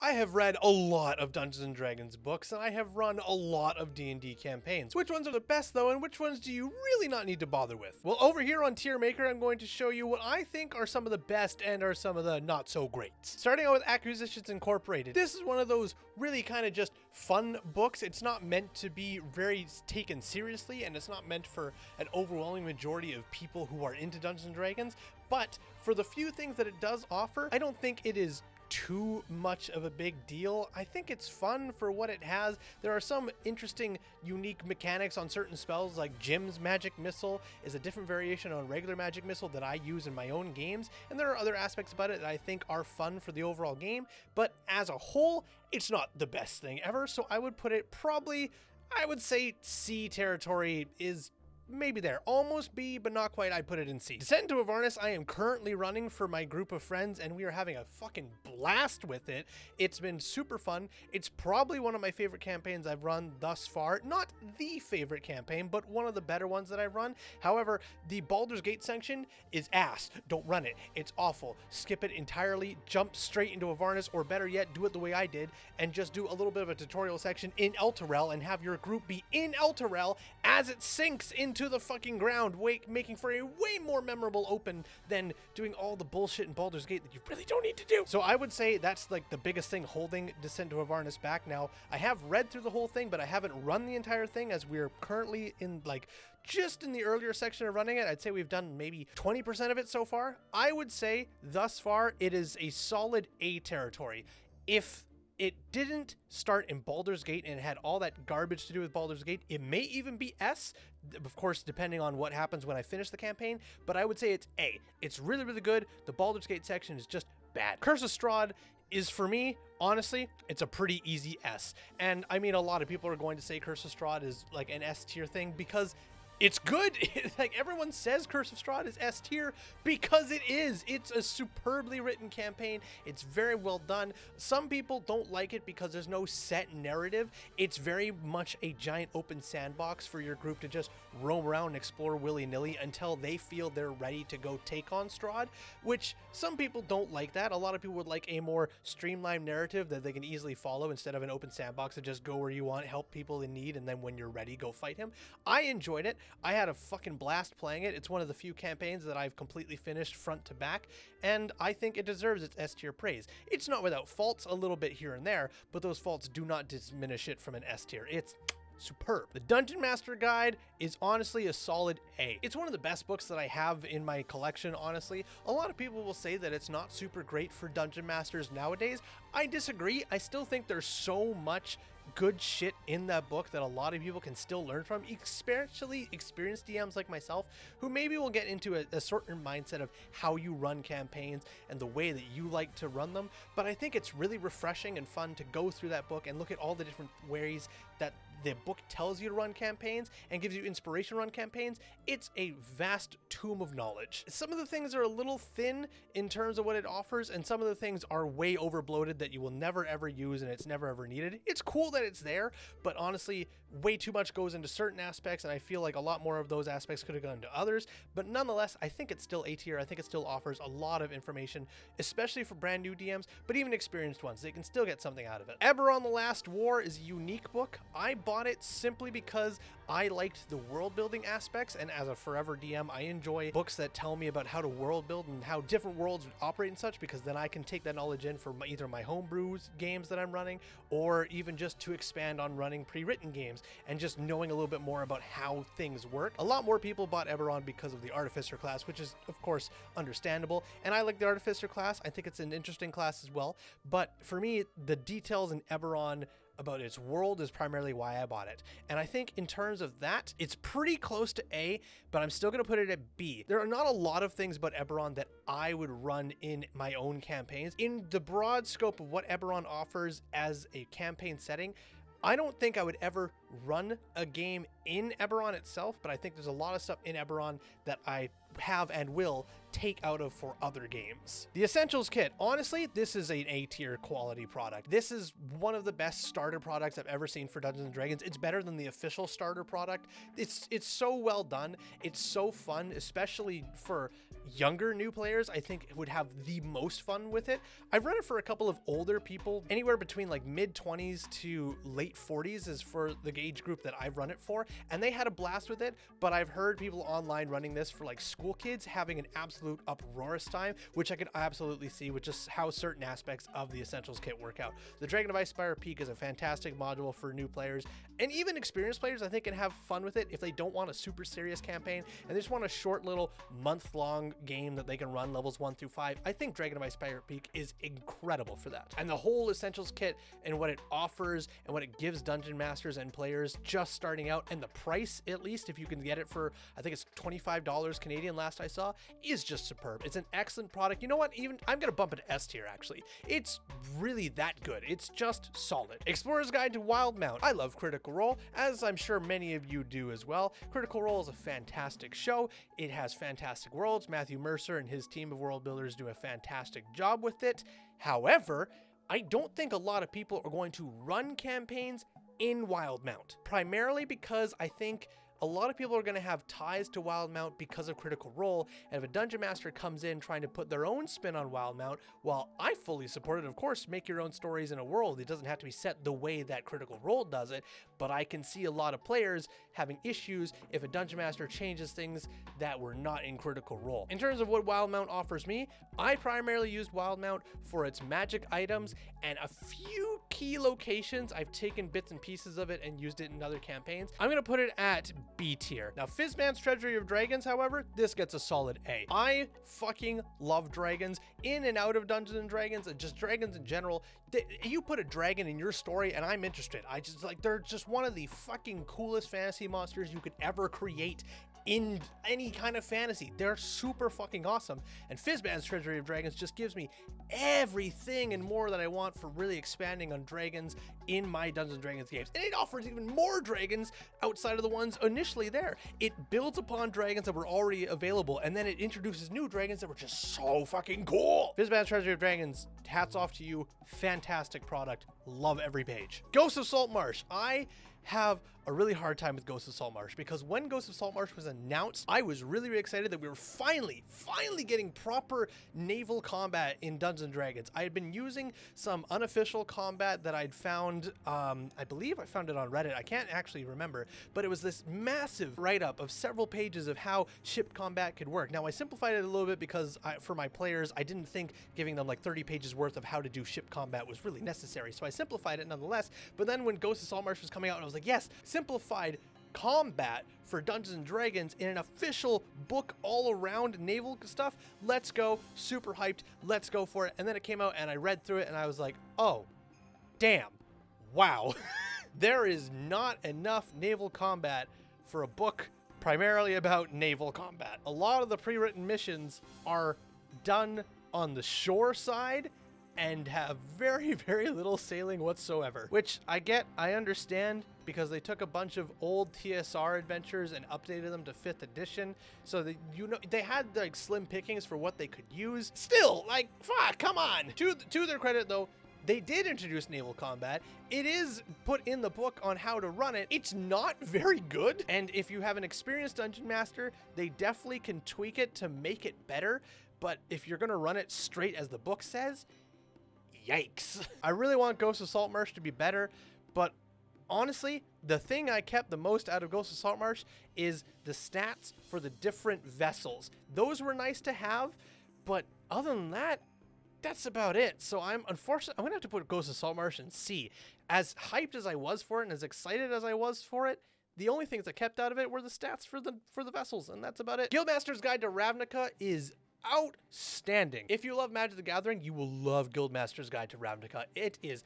I have read a lot of Dungeons & Dragons books, and I have run a lot of D&D campaigns. Which ones are the best though, and which ones do you really not need to bother with? Well, over here on Tier Maker, I'm going to show you what I think are some of the best and are some of the not so great. Starting out with Acquisitions Incorporated. This is one of those really kind of just fun books. It's not meant to be very taken seriously, and it's not meant for an overwhelming majority of people who are into Dungeons & Dragons, but for the few things that it does offer, I don't think it is too much of a big deal. I think it's fun for what it has. There are some interesting, unique mechanics on certain spells, like Jim's Magic Missile is a different variation on regular Magic Missile that I use in my own games, and there are other aspects about it that I think are fun for the overall game, but as a whole, it's not the best thing ever, so I would put it probably, I would say C territory is maybe there. Almost B, but not quite. I'd put it in C. Descent into Avernus, I am currently running for my group of friends, and we are having a fucking blast with it. It's been super fun. It's probably one of my favorite campaigns I've run thus far. Not the favorite campaign, but one of the better ones that I've run. However, the Baldur's Gate section is ass. Don't run it. It's awful. Skip it entirely. Jump straight into Avernus, or better yet, do it the way I did, and just do a little bit of a tutorial section in Elturel, and have your group be in Elturel as it sinks into the fucking ground, making for a way more memorable open than doing all the bullshit in Baldur's Gate that you really don't need to do. So I would say that's like the biggest thing holding Descent to Avernus back now. I have read through the whole thing, but I haven't run the entire thing, as we're currently in like just in the earlier section of running it. I'd say we've done maybe 20% of it so far. I would say thus far it is a solid A territory. If it didn't start in Baldur's Gate and it had all that garbage to do with Baldur's Gate, it may even be S, of course, depending on what happens when I finish the campaign, but I would say it's A. It's really, really good. The Baldur's Gate section is just bad. Curse of Strahd is, for me, honestly, it's a pretty easy S. And I mean, a lot of people are going to say Curse of Strahd is like an S tier thing because it's good. Like, everyone says Curse of Strahd is S tier because it is. It's a superbly written campaign. It's very well done. Some people don't like it because there's no set narrative. It's very much a giant open sandbox for your group to just roam around and explore willy-nilly until they feel they're ready to go take on Strahd, which some people don't like that. A lot of people would like a more streamlined narrative that they can easily follow instead of an open sandbox to just go where you want, help people in need, and then when you're ready, go fight him. I enjoyed it. I had a fucking blast playing it. It's one of the few campaigns that I've completely finished front to back, and I think it deserves its S tier praise. It's not without faults, a little bit here and there, but those faults do not diminish it from an S tier. It's superb. The Dungeon Master Guide is honestly a solid A. It's one of the best books that I have in my collection, honestly. A lot of people will say that it's not super great for Dungeon Masters nowadays. I disagree. I still think there's so much good shit in that book that a lot of people can still learn from, especially experienced DMs like myself, who maybe will get into a certain mindset of how you run campaigns and the way that you like to run them. But I think it's really refreshing and fun to go through that book and look at all the different ways that the book tells you to run campaigns and gives you inspiration to run campaigns. It's a vast tomb of knowledge. Some of the things are a little thin in terms of what it offers, and some of the things are way over bloated that you will never ever use and it's never ever needed. It's cool that it's there, but honestly, way too much goes into certain aspects, and I feel like a lot more of those aspects could have gone into others. But nonetheless, I think it's still A tier. I think it still offers a lot of information, especially for brand new DMs, but even experienced ones. They can still get something out of it. Eberron the Last War is a unique book. I bought it simply because I liked the world building aspects, and as a forever DM, I enjoy books that tell me about how to world build and how different worlds operate and such, because then I can take that knowledge in for either my homebrews games that I'm running, or even just to expand on running pre-written games and just knowing a little bit more about how things work. A lot more people bought Eberron because of the Artificer class, which is of course understandable, and I like the Artificer class. I think it's an interesting class as well, but for me, the details in Eberron about its world is primarily why I bought it. And I think in terms of that, it's pretty close to A, but I'm still gonna put it at B. There are not a lot of things about Eberron that I would run in my own campaigns. In the broad scope of what Eberron offers as a campaign setting, I don't think I would ever run a game in Eberron itself, but I think there's a lot of stuff in Eberron that I have and will take out of for other games. The Essentials Kit, honestly, this is an A-tier quality product. This is one of the best starter products I've ever seen for Dungeons & Dragons. It's better than the official starter product. It's so well done. It's so fun, especially for younger new players. I think would have the most fun with it. I've run it for a couple of older people, anywhere between like mid-20s to late 40s is for the age group that I've run it for, and they had a blast with it, but I've heard people online running this for like school kids having an absolute uproarious time, which I can absolutely see with just how certain aspects of the Essentials Kit work out. The Dragon of Icespire Peak is a fantastic module for new players, and even experienced players I think can have fun with it if they don't want a super serious campaign and they just want a short little month-long game that they can run levels 1 through 5. I think Dragon of Icespire Peak is incredible for that. And the whole Essentials Kit and what it offers and what it gives dungeon masters and players just starting out, and the price, at least if you can get it for, I think it's $25 Canadian last I saw, is just superb. It's an excellent product. You know what? Even I'm gonna bump it to S tier actually. It's really that good. It's just solid. Explorer's Guide to Wildemount. I love Critical Role, as I'm sure many of you do as well. Critical Role is a fantastic show. It has fantastic worlds. Matthew Mercer and his team of world builders do a fantastic job with it. However, I don't think a lot of people are going to run campaigns in Wildemount, primarily because I think a lot of people are going to have ties to Wildemount because of Critical Role, and if a Dungeon Master comes in trying to put their own spin on Wildemount, while I fully support it, of course, make your own stories in a world. It doesn't have to be set the way that Critical Role does it, but I can see a lot of players having issues if a Dungeon Master changes things that were not in Critical Role. In terms of what Wildemount offers me, I primarily used Wildemount for its magic items and a few key locations. I've taken bits and pieces of it and used it in other campaigns. I'm going to put it at B tier. Now, Fizban's Treasury of Dragons, however, this gets a solid A. I fucking love dragons in and out of Dungeons and Dragons, and just dragons in general. You put a dragon in your story and I'm interested. I just like, they're just one of the fucking coolest fantasy monsters you could ever create in any kind of fantasy. They're super fucking awesome, and Fizban's Treasury of Dragons just gives me everything and more that I want for really expanding on dragons in my Dungeons & Dragons games. And it offers even more dragons outside of the ones initially there. It builds upon dragons that were already available, and then it introduces new dragons that were just so fucking cool. Fizban's Treasury of Dragons, hats off to you. Fantastic product. Love every page. Ghosts of Saltmarsh. I have a really hard time with Ghosts of Saltmarsh because when Ghosts of Saltmarsh was announced, I was really excited that we were finally getting proper naval combat in Dungeons & Dragons. I had been using some unofficial combat that I'd found, I believe I found it on Reddit. I can't actually remember, but it was this massive write-up of several pages of how ship combat could work. Now, I simplified it a little bit because for my players, I didn't think giving them like 30 pages worth of how to do ship combat was really necessary, so I simplified it nonetheless. But then when Ghosts of Saltmarsh was coming out, I was like, yes, simplified combat for Dungeons and Dragons in an official book all around naval stuff. Let's go. Super hyped. Let's go for it. And then it came out and I read through it and I was like, oh, damn. Wow. There is not enough naval combat for a book primarily about naval combat. A lot of the pre-written missions are done on the shore side and have very little sailing whatsoever, which I get, I understand, because they took a bunch of old TSR adventures and updated them to 5th edition, so that, you know, they had like slim pickings for what they could use. Still, like, fuck, come on. To their credit though, they did introduce naval combat. It is put in the book on how to run it. It's not very good, and if you have an experienced dungeon master, they definitely can tweak it to make it better, but if you're gonna run it straight as the book says, yikes. I really want Ghosts of Saltmarsh to be better, but honestly, the thing I kept the most out of Ghosts of Saltmarsh is the stats for the different vessels. Those were nice to have, but other than that, that's about it. So I'm gonna have to put Ghosts of Saltmarsh in C. As hyped as I was for it and as excited as I was for it, the only things I kept out of it were the stats for the vessels, and that's about it. Guildmaster's Guide to Ravnica is outstanding. If you love Magic the Gathering, you will love Guildmaster's Guide to Ravnica. It is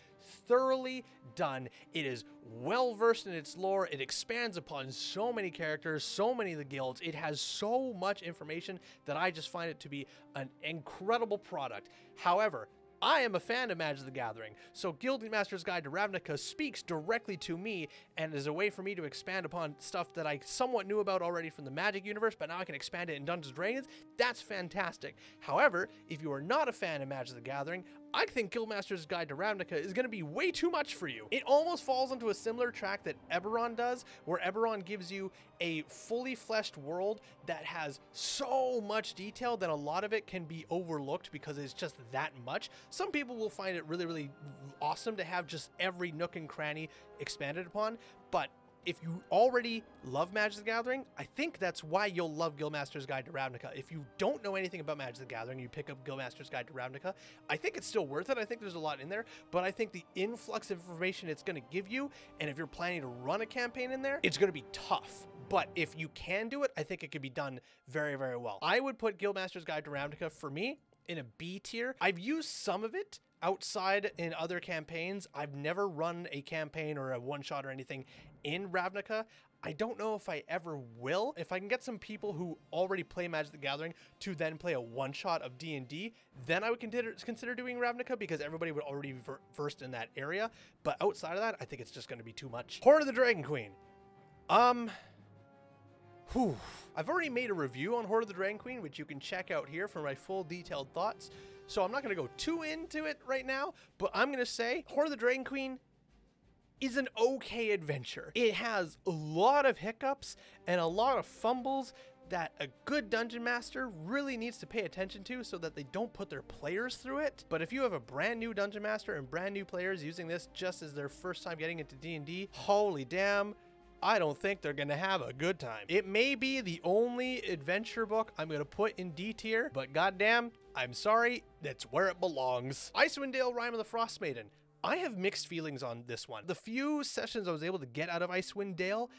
thoroughly done. It is well versed in its lore. It expands upon so many characters, so many of the guilds. It has so much information that I just find it to be an incredible product. However, I am a fan of Magic the Gathering, so Guildmaster's Guide to Ravnica speaks directly to me and is a way for me to expand upon stuff that I somewhat knew about already from the Magic universe, but now I can expand it in Dungeons & Dragons. That's fantastic. However, if you are not a fan of Magic the Gathering, I think Guildmaster's Guide to Ravnica is going to be way too much for you. It almost falls into a similar track that Eberron does, where Eberron gives you a fully fleshed world that has so much detail that a lot of it can be overlooked because it's just that much. Some people will find it really, really awesome to have just every nook and cranny expanded upon, but if you already love Magic the Gathering, I think that's why you'll love Guildmaster's Guide to Ravnica. If you don't know anything about Magic the Gathering, you pick up Guildmaster's Guide to Ravnica, I think it's still worth it. I think there's a lot in there, but I think the influx of information it's going to give you, and if you're planning to run a campaign in there, it's going to be tough. But if you can do it, I think it could be done very, very well. I would put Guildmaster's Guide to Ravnica, for me, in a B tier. I've used some of it outside in other campaigns. I've never run a campaign or a one-shot or anything in Ravnica. I don't know if I ever will. If I can get some people who already play Magic the Gathering to then play a one-shot of D&D, then I would consider doing Ravnica, because everybody would already be versed in that area. But outside of that, I think it's just going to be too much. Horde of the Dragon Queen. I've already made a review on Horde of the Dragon Queen, which you can check out here for my full detailed thoughts. So I'm not going to go too into it right now, but I'm going to say Horde of the Dragon Queen is an okay adventure. It has a lot of hiccups and a lot of fumbles that a good dungeon master really needs to pay attention to so that they don't put their players through it. But if you have a brand new dungeon master and brand new players using this just as their first time getting into D&D, holy damn, I don't think they're gonna have a good time. It may be the only adventure book I'm gonna put in D tier, but goddamn, I'm sorry, that's where it belongs. Icewind Dale, Rime of the Frost Maiden. I have mixed feelings on this one. The few sessions I was able to get out of Icewind Dale,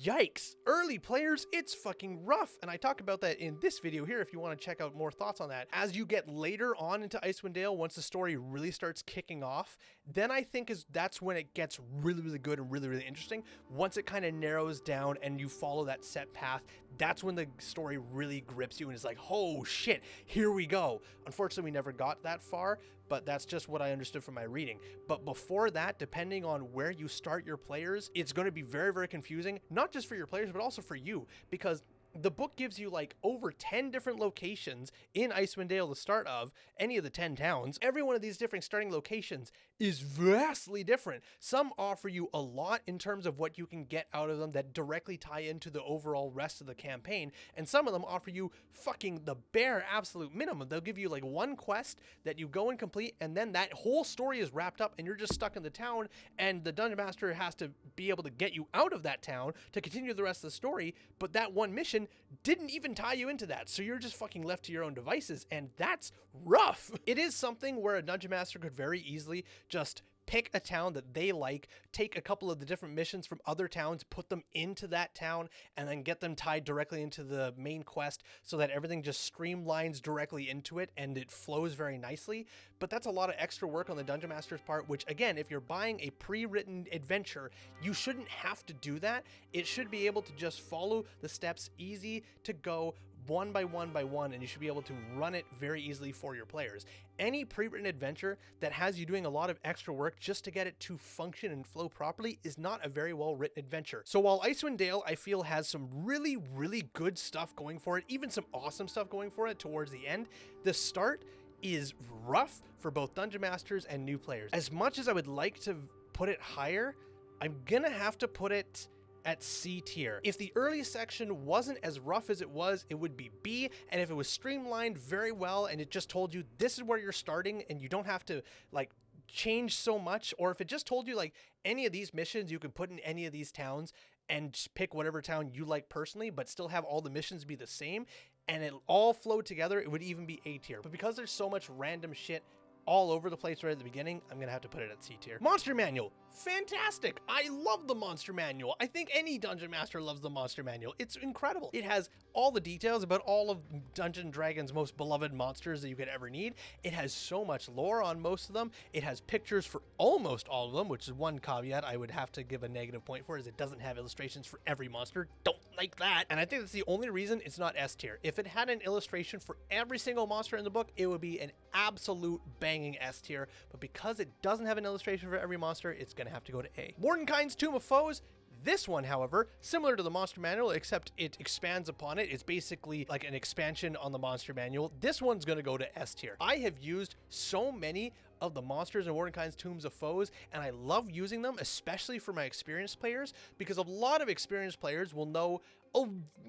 yikes, early players, it's fucking rough. And I talk about that in this video here if you want to check out more thoughts on that. As you get later on into Icewind Dale, once the story really starts kicking off, then I think that's when it gets really, really good and really, really interesting. Once it kind of narrows down and you follow that set path, that's when the story really grips you and is like, oh shit, here we go. Unfortunately, we never got that far, but that's just what I understood from my reading. But before that, depending on where you start your players, it's going to be very, very confusing, not just for your players, but also for you, because the book gives you like over 10 different locations in Icewind Dale to start of, any of the 10 towns. Every one of these different starting locations is vastly different. Some offer you a lot in terms of what you can get out of them that directly tie into the overall rest of the campaign, and some of them offer you fucking the bare absolute minimum. They'll give you like one quest that you go and complete, and then that whole story is wrapped up and you're just stuck in the town, and the dungeon master has to be able to get you out of that town to continue the rest of the story, but that one mission didn't even tie you into that, so you're just fucking left to your own devices, and that's rough. It is something where a dungeon master could very easily just pick a town that they like, take a couple of the different missions from other towns, put them into that town, and then get them tied directly into the main quest so that everything just streamlines directly into it and it flows very nicely. But that's a lot of extra work on the dungeon master's part, which again, if you're buying a pre-written adventure, you shouldn't have to do that. It should be able to just follow the steps, easy to go, one by one by one, and you should be able to run it very easily for your players. Any pre-written adventure that has you doing a lot of extra work just to get it to function and flow properly is not a very well written adventure. So while Icewind Dale, I feel, has some really, really good stuff going for it, even some awesome stuff going for it towards the end, the start is rough for both dungeon masters and new players. As much as I would like to put it higher, I'm gonna have to put it at C tier. If the early section wasn't as rough as it would be B, and if it was streamlined very well and it just told you this is where you're starting and you don't have to like change so much, or if it just told you like any of these missions you can put in any of these towns and just pick whatever town you like personally, but still have all the missions be the same and it all flowed together, it would even be A tier. But because there's so much random shit all over the place right at the beginning, I'm gonna have to put it at C tier. Monster Manual, fantastic. I love the Monster Manual. I think any dungeon master loves the Monster Manual. It's incredible. It has all the details about all of Dungeons & Dragons' most beloved monsters that you could ever need. It has so much lore on most of them. It has pictures for almost all of them, which is one caveat I would have to give a negative point for, is it doesn't have illustrations for every monster. Don't like that. And I think that's the only reason it's not S tier. If it had an illustration for every single monster in the book, it would be an absolute banging S tier. But because it doesn't have an illustration for every monster, it's going to have to go to A. Mordenkaisen's Tomb of Foes. This one, however, similar to the monster manual, except it expands upon it. It's basically like an expansion on the monster manual. This one's going to go to S tier. I have used so many of the monsters in Mordenkaisen's Tombs of Foes, and I love using them, especially for my experienced players, because a lot of experienced players will know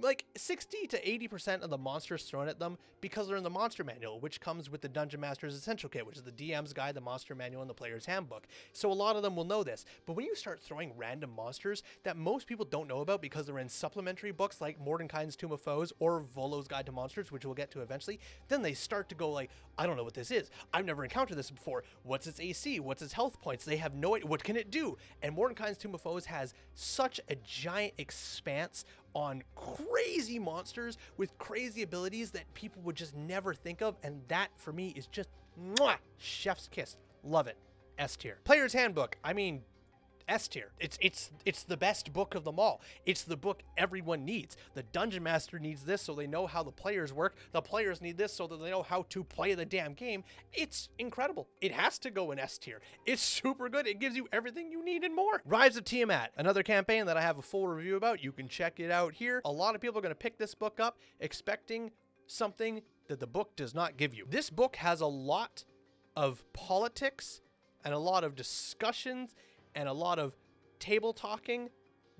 like 60 to 80% of the monsters thrown at them because they're in the monster manual, which comes with the Dungeon Master's Essential Kit, which is the DM's guide, the monster manual, and the player's handbook. So a lot of them will know this. But when you start throwing random monsters that most people don't know about because they're in supplementary books like Mordenkaisen's Tomb of Foes or Volo's Guide to Monsters, which we'll get to eventually, then they start to go like, I don't know what this is. I've never encountered this before. What's its AC? What's its health points? They have no idea. What can it do? And Mordenkaisen's Tomb of Foes has such a giant expanse on crazy monsters with crazy abilities that people would just never think of, and that for me is just mwah, chef's kiss. Love it. S tier. Player's Handbook. I mean, S tier. It's the best book of them all. It's the book everyone needs. The Dungeon Master needs this so they know how the players work. The players need this so that they know how to play the damn game. It's incredible. It has to go in S tier. It's super good. It gives you everything you need and more. Rise of Tiamat, another campaign that I have a full review about. You can check it out here. A lot of people are going to pick this book up expecting something that the book does not give you. This book has a lot of politics and a lot of discussions and a lot of table talking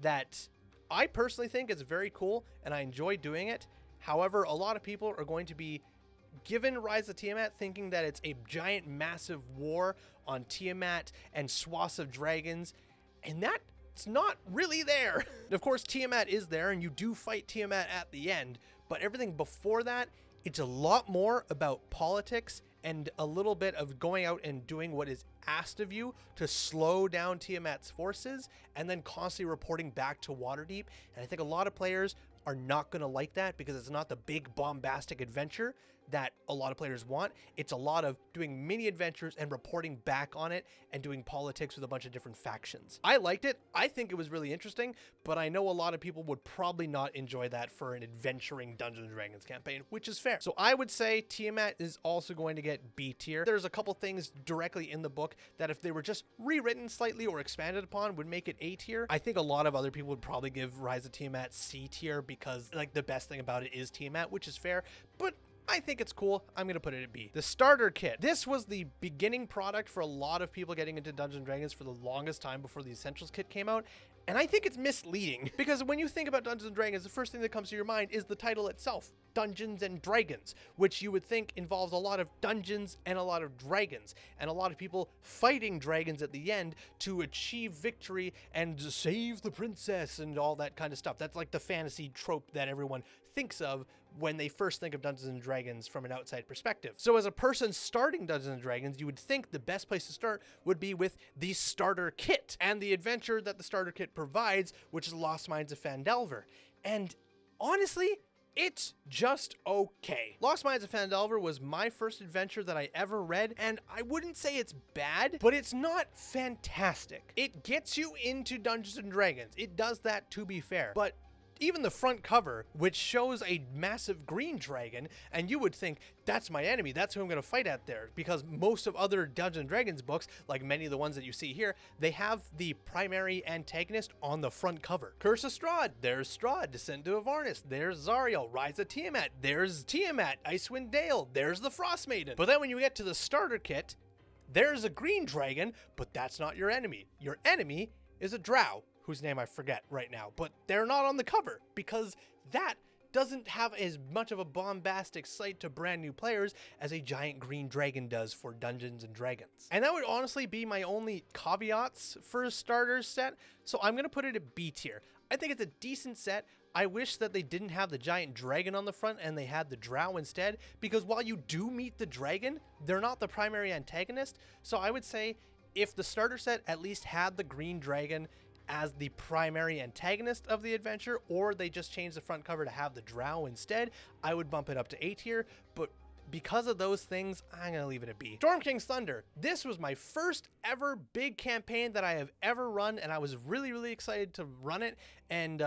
that I personally think is very cool, and I enjoy doing it. However, a lot of people are going to be given Rise of Tiamat thinking that it's a giant, massive war on Tiamat and swaths of dragons, and that's not really there. Of course, Tiamat is there, and you do fight Tiamat at the end, but everything before that, it's a lot more about politics and a little bit of going out and doing what is asked of you to slow down Tiamat's forces and then constantly reporting back to Waterdeep. And I think a lot of players are not going to like that because it's not the big bombastic adventure that a lot of players want. It's a lot of doing mini adventures and reporting back on it and doing politics with a bunch of different factions. I liked it. I think it was really interesting, but I know a lot of people would probably not enjoy that for an adventuring Dungeons & Dragons campaign, which is fair. So I would say Tiamat is also going to get B tier. There's a couple things directly in the book that if they were just rewritten slightly or expanded upon would make it A tier. I think a lot of other people would probably give Rise of Tiamat C tier because like the best thing about it is Tiamat, which is fair, but I think it's cool. I'm going to put it at B. The starter kit. This was the beginning product for a lot of people getting into Dungeons & Dragons for the longest time before the Essentials kit came out. And I think it's misleading because when you think about Dungeons & Dragons, the first thing that comes to your mind is the title itself, Dungeons & Dragons, which you would think involves a lot of dungeons and a lot of dragons and a lot of people fighting dragons at the end to achieve victory and save the princess and all that kind of stuff. That's like the fantasy trope that everyone thinks of when they first think of Dungeons & Dragons from an outside perspective. So as a person starting Dungeons & Dragons, you would think the best place to start would be with the starter kit and the adventure that the starter kit provides, which is Lost Mines of Phandelver. And honestly, it's just okay. Lost Mines of Phandelver was my first adventure that I ever read, and I wouldn't say it's bad, but it's not fantastic. It gets you into Dungeons & Dragons. It does that, to be fair, but even the front cover, which shows a massive green dragon, and you would think, that's my enemy, that's who I'm going to fight at there, because most of other Dungeons & Dragons books, like many of the ones that you see here, they have the primary antagonist on the front cover. Curse of Strahd, there's Strahd. Descent to Avernus, there's Zariel. Rise of Tiamat, there's Tiamat. Icewind Dale, there's the Frost Maiden. But then when you get to the starter kit, there's a green dragon, but that's not your enemy. Your enemy is a drow, whose name I forget right now, but they're not on the cover because that doesn't have as much of a bombastic sight to brand new players as a giant green dragon does for Dungeons & Dragons. And that would honestly be my only caveats for a starter set, so I'm going to put it at B tier. I think it's a decent set. I wish that they didn't have the giant dragon on the front and they had the drow instead, because while you do meet the dragon, they're not the primary antagonist. So I would say if the starter set at least had the green dragon as the primary antagonist of the adventure, or they just change the front cover to have the drow instead, I would bump it up to A tier. But because of those things, I'm gonna leave it at B. Storm King's Thunder. This was my first ever big campaign that I have ever run, and I was really excited to run it. And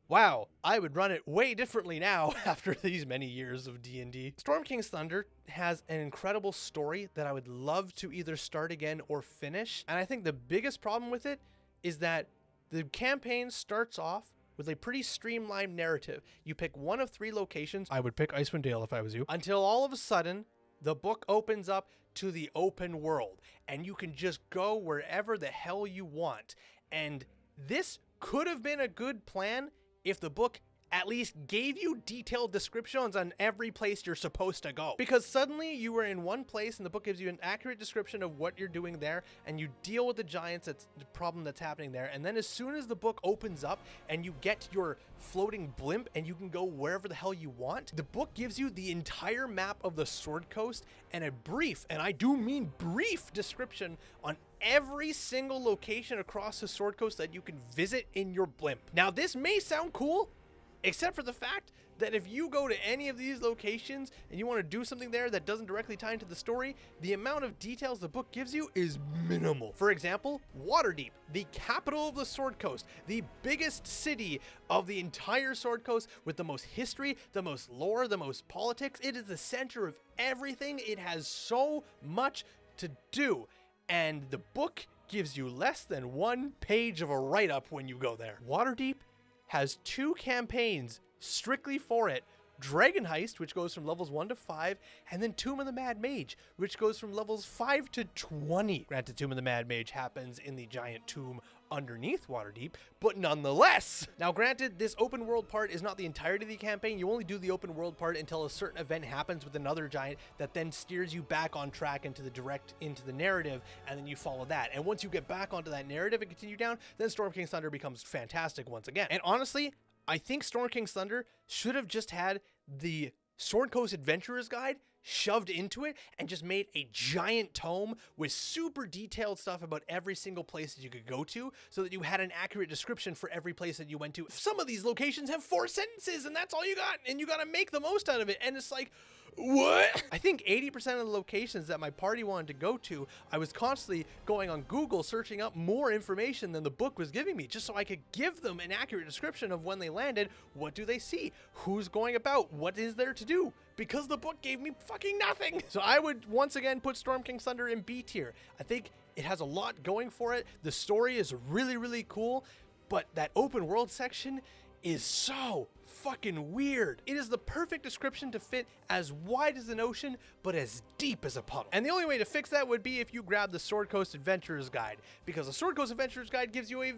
wow, I would run it way differently now after these many years of D&D. Storm King's Thunder has an incredible story that I would love to either start again or finish. And I think the biggest problem with it is that the campaign starts off with a pretty streamlined narrative. You pick one of 3 locations. I would pick Icewind Dale if I was you. Until all of a sudden, the book opens up to the open world, and you can just go wherever the hell you want. And this could have been a good plan if the book at least gave you detailed descriptions on every place you're supposed to go. Because suddenly you were in one place and the book gives you an accurate description of what you're doing there, and you deal with the giants, that's the problem that's happening there. And then as soon as the book opens up and you get your floating blimp and you can go wherever the hell you want, the book gives you the entire map of the Sword Coast and a brief, and I do mean brief, description on every single location across the Sword Coast that you can visit in your blimp. Now this may sound cool, except for the fact that if you go to any of these locations and you want to do something there that doesn't directly tie into the story, the amount of details the book gives you is minimal. For example, Waterdeep, the capital of the Sword Coast, the biggest city of the entire Sword Coast with the most history, the most lore, the most politics. It is the center of everything. It has so much to do. And the book gives you less than 1 page of a write-up when you go there. Waterdeep has 2 campaigns strictly for it. Dragon Heist, which goes from levels 1 to 5, and then Tomb of the Mad Mage, which goes from levels 5 to 20. Granted, Tomb of the Mad Mage happens in the giant tomb underneath Waterdeep, but nonetheless. Now granted, this open world part is not the entirety of the campaign. You only do the open world part until a certain event happens with another giant that then steers you back on track into the narrative, and then you follow that. And once you get back onto that narrative and continue down, then Storm King's Thunder becomes fantastic once again. And honestly, I think Storm King's Thunder should have just had the Sword Coast Adventurer's Guide shoved into it and just made a giant tome with super detailed stuff about every single place that you could go to, so that you had an accurate description for every place that you went to. Some of these locations have 4 sentences and that's all you got, and you got to make the most out of it. And it's like, what? I think 80% of the locations that my party wanted to go to, I was constantly going on Google searching up more information than the book was giving me, just so I could give them an accurate description of when they landed. What do they see? Who's going about? What is there to do? Because the book gave me fucking nothing. So I would once again put Storm King's Thunder in B tier. I think it has a lot going for it. The story is really cool, but that open world section is so fucking weird. It is the perfect description to fit as wide as an ocean, but as deep as a puddle. And the only way to fix that would be if you grab the Sword Coast Adventurer's Guide, because the Sword Coast Adventurer's Guide gives you a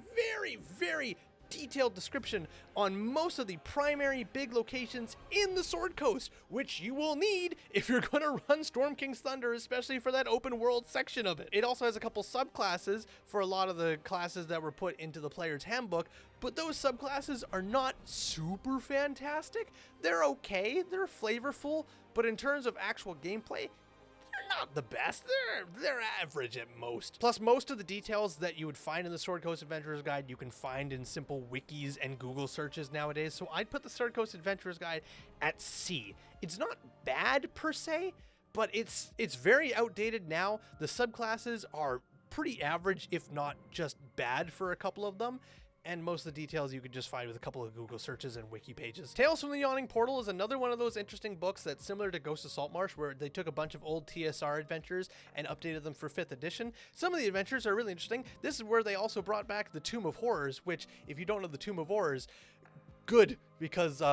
very detailed description on most of the primary big locations in the Sword Coast, which you will need if you're going to run Storm King's Thunder, especially for that open world section of it. It also has a couple subclasses for a lot of the classes that were put into the player's handbook, but those subclasses are not super fantastic. They're okay, they're flavorful, but in terms of actual gameplay, not the best. They're average at most. Plus, most of the details that you would find in the Sword Coast Adventurer's Guide, you can find in simple wikis and Google searches nowadays. So I'd put the Sword Coast Adventurer's Guide at C. It's not bad per se, but it's very outdated now. The subclasses are pretty average, if not just bad for a couple of them. And most of the details you could just find with a couple of Google searches and wiki pages. Tales from the Yawning Portal is another one of those interesting books that's similar to Ghost of Saltmarsh, where they took a bunch of old TSR adventures and updated them for 5th edition. Some of the adventures are really interesting. This is where they also brought back the Tomb of Horrors, which, if you don't know the Tomb of Horrors, good, because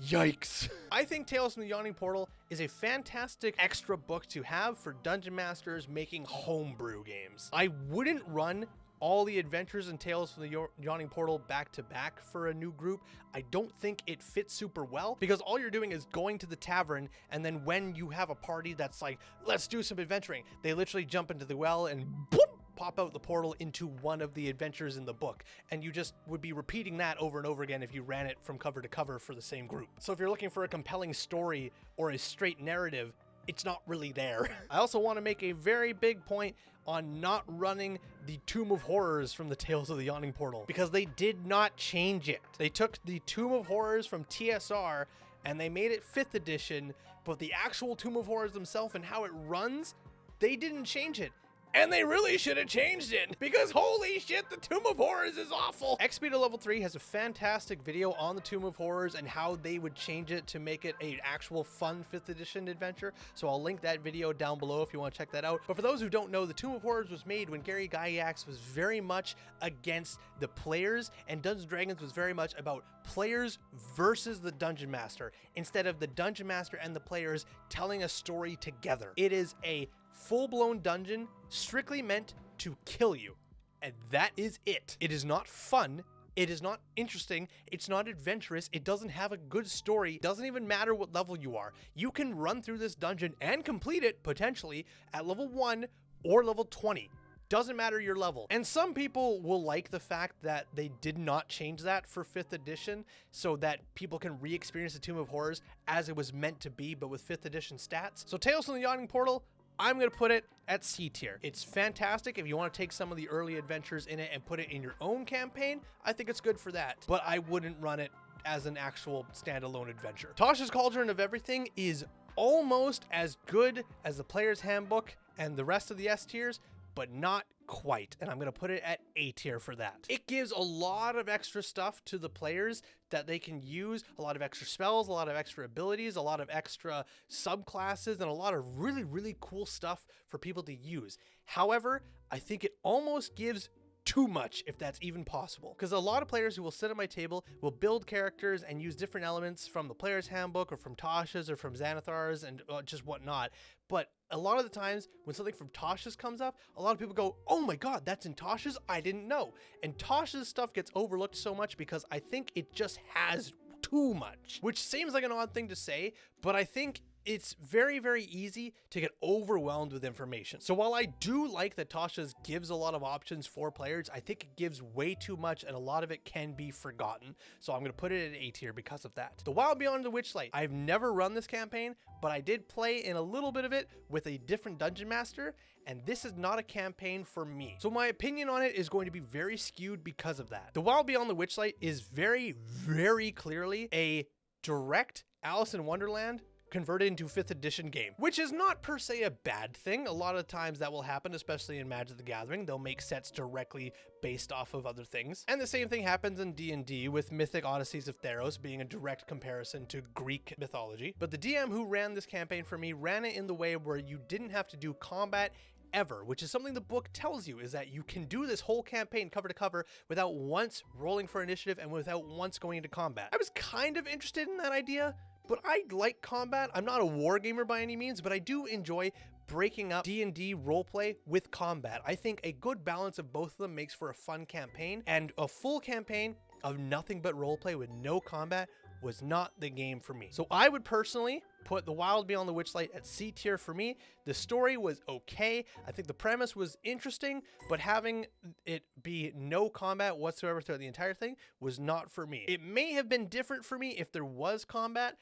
yikes. I think Tales from the Yawning Portal is a fantastic extra book to have for dungeon masters making homebrew games. I wouldn't run all the adventures and Tales from the Yawning Portal back to back for a new group. I don't think it fits super well, because all you're doing is going to the tavern, and then when you have a party that's like, let's do some adventuring, they literally jump into the well and boop, pop out the portal into one of the adventures in the book. And you just would be repeating that over and over again if you ran it from cover to cover for the same group. So if you're looking for a compelling story or a straight narrative, it's not really there. I also want to make a very big point on not running the Tomb of Horrors from the Tales of the Yawning Portal, because they did not change it. They took the Tomb of Horrors from TSR and they made it 5th edition, but the actual Tomb of Horrors themselves and how it runs, they didn't change it. And they really should have changed it, because holy shit, the Tomb of Horrors is awful. XP to level 3 has a fantastic video on the Tomb of Horrors and how they would change it to make it an actual fun 5th edition adventure. So I'll link that video down below if you want to check that out. But for those who don't know, the Tomb of Horrors was made when Gary Gygax was very much against the players, and Dungeons & Dragons was very much about players versus the Dungeon Master, instead of the Dungeon Master and the players telling a story together. It is a full-blown dungeon strictly meant to kill you, and that is it. It is not fun, it is not interesting, it's not adventurous, it doesn't have a good story. It doesn't even matter what level you are. You can run through this dungeon and complete it potentially at level 1 or level 20. Doesn't matter your level. And some people will like the fact that they did not change that for 5th edition so that people can re-experience the Tomb of Horrors as it was meant to be, but with 5th edition stats. So Tales from the Yawning Portal, I'm going to put it at C tier. It's fantastic if you want to take some of the early adventures in it and put it in your own campaign. I think it's good for that, but I wouldn't run it as an actual standalone adventure. Tasha's Cauldron of Everything is almost as good as the Player's Handbook and the rest of the S tiers, but not quite, and I'm going to put it at A tier for that. It gives a lot of extra stuff to the players that they can use, a lot of extra spells, a lot of extra abilities, a lot of extra subclasses, and a lot of really, really cool stuff for people to use. However, I think it almost gives too much, if that's even possible, because a lot of players who will sit at my table will build characters and use different elements from the Player's Handbook or from Tasha's or from Xanathar's and just whatnot. But a lot of the times when something from Tasha's comes up, a lot of people go, oh my god, that's in Tasha's? I didn't know. And Tasha's stuff gets overlooked so much because I think it just has too much, which seems like an odd thing to say, but I think it's very, very easy to get overwhelmed with information. So while I do like that Tasha's gives a lot of options for players, I think it gives way too much and a lot of it can be forgotten. So I'm going to put it at A tier because of that. The Wild Beyond the Witchlight. I've never run this campaign, but I did play in a little bit of it with a different Dungeon Master, and this is not a campaign for me. So my opinion on it is going to be very skewed because of that. The Wild Beyond the Witchlight is very, very clearly a direct Alice in Wonderland converted into 5th edition game, which is not per se a bad thing. A lot of times that will happen, especially in Magic the Gathering. They'll make sets directly based off of other things. And the same thing happens in D&D with Mythic Odysseys of Theros being a direct comparison to Greek mythology. But the DM who ran this campaign for me ran it in the way where you didn't have to do combat ever, which is something the book tells you, is that you can do this whole campaign cover to cover without once rolling for initiative and without once going into combat. I was kind of interested in that idea, but I like combat. I'm not a war gamer by any means, but I do enjoy breaking up D&D roleplay with combat. I think a good balance of both of them makes for a fun campaign, and a full campaign of nothing but roleplay with no combat was not the game for me. So I would personally put The Wild Beyond the Witchlight at C tier for me. The story was okay. I think the premise was interesting, but having it be no combat whatsoever throughout the entire thing was not for me. It may have been different for me if there was combat,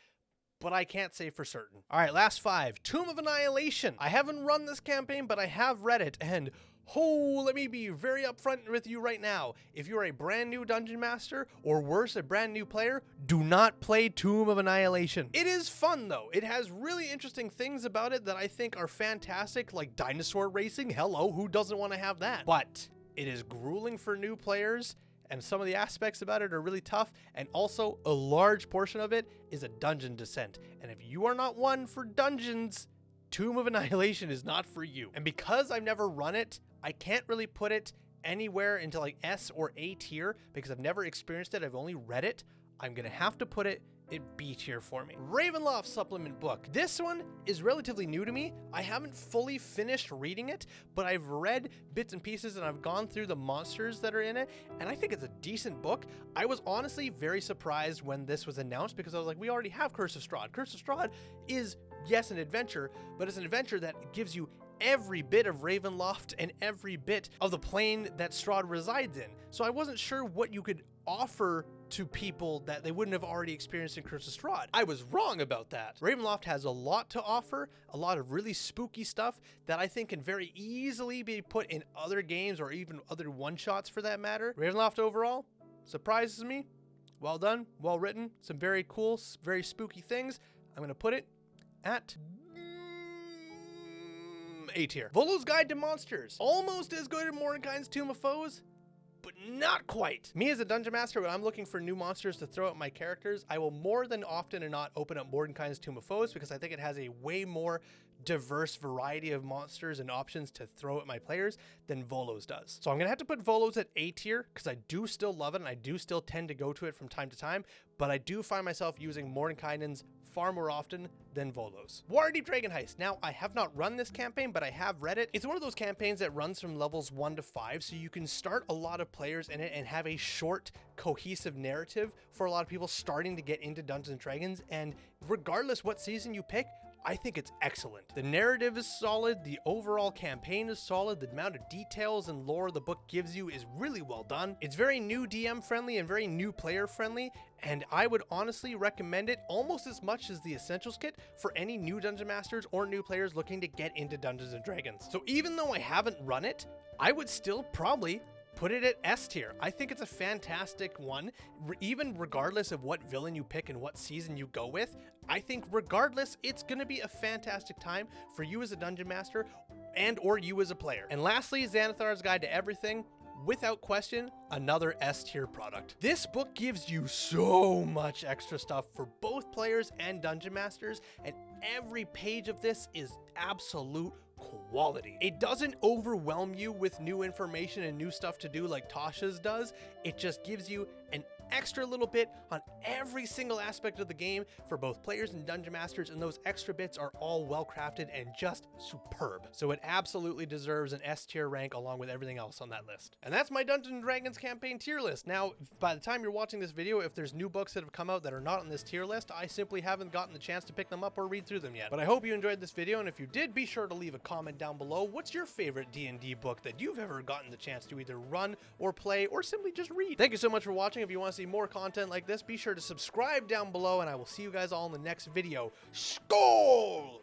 but I can't say for certain. All right, last 5. Tomb of Annihilation. I haven't run this campaign, but I have read it, and oh, let me be very upfront with you right now. If you're a brand new Dungeon Master, or worse, a brand new player, do not play Tomb of Annihilation. It is fun, though. It has really interesting things about it that I think are fantastic, like dinosaur racing. Hello, who doesn't want to have that? But it is grueling for new players, and some of the aspects about it are really tough, and also a large portion of it is a dungeon descent. And if you are not one for dungeons, Tomb of Annihilation is not for you. And because I've never run it, I can't really put it anywhere into like S or A tier because I've never experienced it. I've only read it. I'm gonna have to put it in B tier for me. Ravenloft Supplement book. This one is relatively new to me. I haven't fully finished reading it, but I've read bits and pieces and I've gone through the monsters that are in it, and I think it's a decent book. I was honestly very surprised when this was announced because I was like, we already have Curse of Strahd. Curse of Strahd is, yes, an adventure, but it's an adventure that gives you every bit of Ravenloft and every bit of the plane that Strahd resides in. So I wasn't sure what you could offer to people that they wouldn't have already experienced in Curse of Strahd. I was wrong about that. Ravenloft has a lot to offer, a lot of really spooky stuff that I think can very easily be put in other games or even other one-shots for that matter. Ravenloft overall surprises me. Well done, well written, some very cool, very spooky things. I'm gonna put it at A tier. Volo's Guide to Monsters. Almost as good as Mordenkaisen's Tomb of Foes, but not quite. Me as a Dungeon Master, when I'm looking for new monsters to throw at my characters, I will more than often and not open up Mordenkaisen's Tomb of Foes because I think it has a way more diverse variety of monsters and options to throw at my players than Volo's does. So I'm gonna have to put Volo's at A tier because I do still love it and I do still tend to go to it from time to time, but I do find myself using Mordenkainen's far more often than Volo's. Waterdeep Dragon Heist. Now, I have not run this campaign, but I have read it. It's one of those campaigns that runs from levels 1 to 5, so you can start a lot of players in it and have a short, cohesive narrative for a lot of people starting to get into Dungeons & Dragons, and regardless what season you pick, I think it's excellent. The narrative is solid, the overall campaign is solid, the amount of details and lore the book gives you is really well done. It's very new DM friendly and very new player friendly, and I would honestly recommend it almost as much as the Essentials Kit for any new Dungeon Masters or new players looking to get into Dungeons & Dragons. So even though I haven't run it, I would still probably put it at S tier. I think it's a fantastic one, even regardless of what villain you pick and what season you go with. I think regardless, it's gonna be a fantastic time for you as a Dungeon Master and or you as a player. And lastly, Xanathar's Guide to Everything. Without question, another S tier product. This book gives you so much extra stuff for both players and Dungeon Masters, and every page of this is absolute quality. It doesn't overwhelm you with new information and new stuff to do like Tasha's does. It just gives you an extra little bit on every single aspect of the game for both players and Dungeon Masters, and those extra bits are all well crafted and just superb. So it absolutely deserves an S tier rank along with everything else on that list. And that's my Dungeons & Dragons campaign tier list. Now, by the time you're watching this video, if there's new books that have come out that are not on this tier list, I simply haven't gotten the chance to pick them up or read through them yet. But I hope you enjoyed this video, and if you did, be sure to leave a comment down below. What's your favorite D&D book that you've ever gotten the chance to either run or play or simply just read? Thank you so much for watching. If you want to see more content like this, be sure to subscribe down below, and I will see you guys all in the next video. Skål!